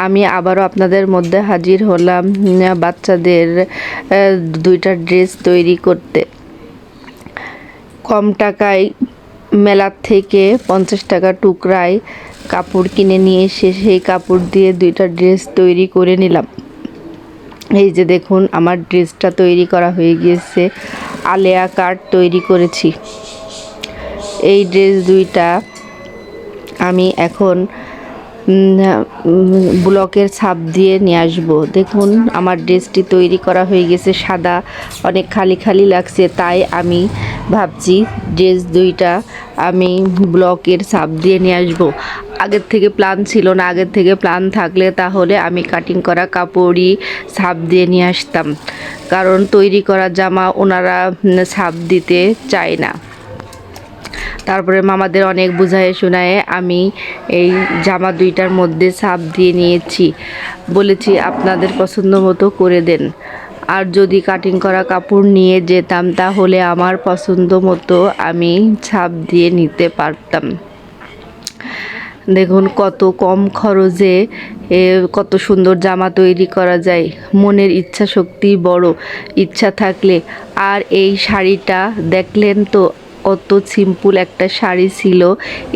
আমি আবারও আপনাদের মধ্যে হাজির হলাম বাচ্চাদের দুইটা ড্রেস তৈরি করতে। কম টাকায় মেলার থেকে 50 টাকা টুকরায় কাপড় কিনে নিয়ে এসে সেই কাপড় দিয়ে দুইটা ড্রেস তৈরি করে নিলাম। এই যে দেখুন আমার ড্রেসটা তৈরি করা হয়ে গিয়েছে, আলেয়া কাট তৈরি করেছি। এই ড্রেস দুইটা আমি এখন ব্লকের ছাপ দিয়ে নিয়ে আসবো। দেখুন আমার ড্রেসটি তৈরি করা হয়ে গেছে, সাদা অনেক খালি খালি লাগছে, তাই আমি ভাবছি ড্রেস দুইটা আমি ব্লকের ছাপ দিয়ে নিয়ে আসবো। আগের থেকে প্ল্যান ছিল না, আগের থেকে প্ল্যান থাকলে তাহলে আমি কাটিং করা কাপড়ই ছাপ দিয়ে নিয়ে আসতাম, কারণ তৈরি করা জামা ওনারা ছাপ দিতে চায় না। তারপরে মামাদের অনেক বুঝায় শোনায় আমি এই জামা দুইটার মধ্যে ছাপ দিয়ে নিয়েছি, বলেছি আপনাদের পছন্দ মতো করে দেন। আর যদি কাটিং করা কাপড় নিয়ে যেতাম তাহলে আমার পছন্দ মতো আমি ছাপ দিয়ে নিতে পারতাম। দেখুন কত কম খরচে কত সুন্দর জামা তৈরি করা যায়, মনের ইচ্ছা শক্তি বড়, ইচ্ছা থাকলে। আর এই শাড়িটা দেখলেন তো কত সিম্পল একটা শাড়ি ছিল,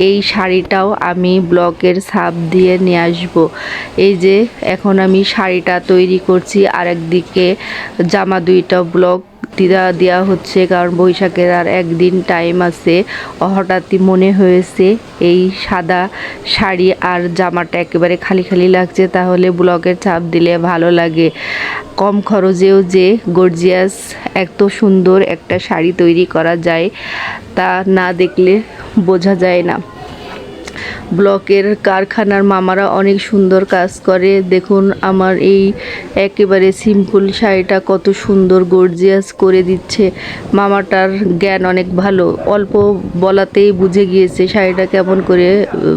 এই শাড়িটাও আমি ব্লকের ছাপ দিয়ে নিয়ে আসবো। এই যে এখন আমি শাড়িটা তৈরি করছি, আর একদিকে জামা দুইটা ব্লক দেওয়া হচ্ছে, কারণ বৈশাখের আর একদিন টাইম আছে। হঠাৎই মনে হয়েছে এই সাদা শাড়ি আর জামাটা একেবারে খালি খালি লাগছে, তাহলে ব্লকের ছাপ দিলে ভালো লাগে। কম খরচেও যে গর্জিয়াস এত সুন্দর একটা শাড়ি তৈরি করা যায় তা না দেখলে বোঝা যায় না। ব্লকের কারখানার মামারা অনেক সুন্দর কাজ করে। দেখুন আমার এই একেবারে সিম্পল শাড়িটা কত সুন্দর গর্জিয়াস করে দিচ্ছে। মামাটার জ্ঞান অনেক ভালো, অল্প বলাতেই বুঝে গিয়েছে শাড়িটা কেমন করে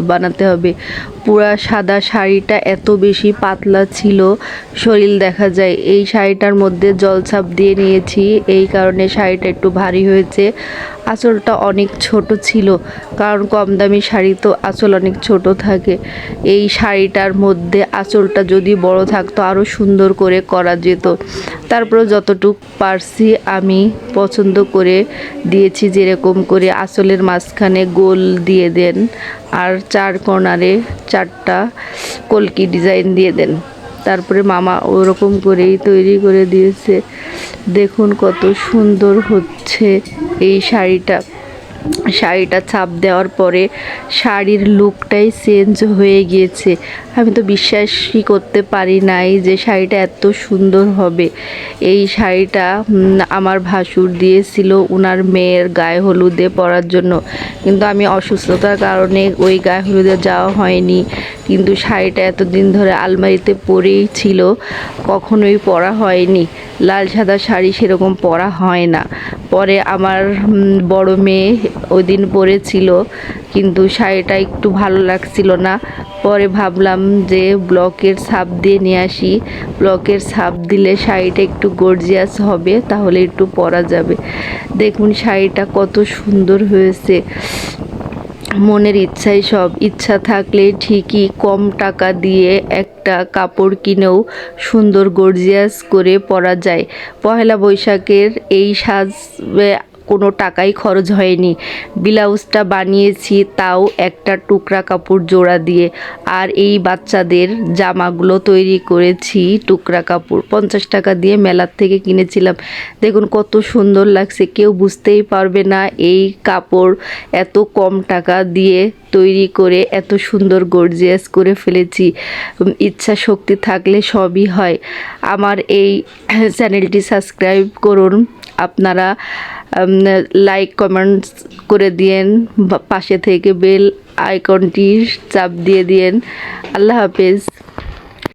বানাতে হবে। পুরা সাদা শাড়িটা এত বেশি পাতলা ছিল, শরীর দেখা যায়। এই শাড়িটার মধ্যে জলছাপ দিয়ে নিয়েছি, এই কারণে শাড়িটা একটু ভারী হয়েছে। আঁচলটা অনেক ছোট ছিল, কারণ কম দামি শাড়ি তো আঁচল অনেক ছোট থাকে। এই শাড়িটার মধ্যে আঁচলটা যদি বড় থাকতো আরও সুন্দর করে করা যেত। তারপরে যতটুক পারছি আমি পছন্দ করে দিয়েছি, যেরকম করে আঁচলের মাঝখানে গোল দিয়ে দেন আর চার কর্নারে 4টা কলকি ডিজাইন দিয়ে দেন। তারপরে মামা ওরকম করেই তৈরি করে দিয়েছে। দেখুন কত সুন্দর হচ্ছে এই শাড়িটা ছাপ দেওয়ার পরে শাড়ির লুকটাই চেঞ্জ হয়ে গিয়েছে। আমি তো বিশ্বাসই করতে পারি নাই যে শাড়িটা এত সুন্দর হবে। এই শাড়িটা আমার ভাসুর দিয়েছিল ওনার মেয়ের গায়ে হলুদে পরার জন্য, কিন্তু আমি অসুস্থতার কারণে ওই গায়ে হলুদে যাওয়া হয়নি। কিন্তু শাড়িটা এতদিন ধরে আলমারিতে পরেই ছিল, কখনোই পরা হয়নি। লাল সাদা শাড়ি সেরকম পরা হয় না। পরে আমার বড় মেয়ে ওই দিন পরেছিল, কিন্তু শাড়িটা একটু ভালো লাগছিল না। পরে ভাবলাম যে ব্লকের ছাপ দিয়ে নিয়ে আসি, ব্লকের ছাপ দিলে শাড়িটা একটু গর্জিয়াস হবে, তাহলে একটু পরা যাবে। দেখুন শাড়িটা কত সুন্দর হয়েছে। মনের ইচ্ছাই সব, ইচ্ছা থাকলে ঠিকই কম টাকা দিয়ে একটা কাপড় কিনেও সুন্দর গর্জিয়াস করে পরা যায়। পহেলা বৈশাখের এই সাজ কোনো টাকাই খরচ হয়নি। ব্লাউজটা বানিয়েছি তাও একটা টুকরা কাপড় জোড়া দিয়ে, আর এই বাচ্চাদের জামাগুলো তৈরি করেছি টুকরা কাপড় 50 টাকা দিয়ে মেলার থেকে কিনেছিলাম। দেখুন কত সুন্দর লাগছে, কেউ বুঝতেই পারবে না এই কাপড় এত কম টাকা দিয়ে তৈরি করে এত সুন্দর গর্জিয়াস করে ফেলেছি। ইচ্ছা শক্তি থাকলে সবই হয়। আমার এই চ্যানেলটি সাবস্ক্রাইব করুন, আপনারা লাইক কমেন্টস করে দিয়েন, পাশে থেকে বেল আইকনটি চাপ দিয়ে দিয়েন। আল্লাহ হাফেজ।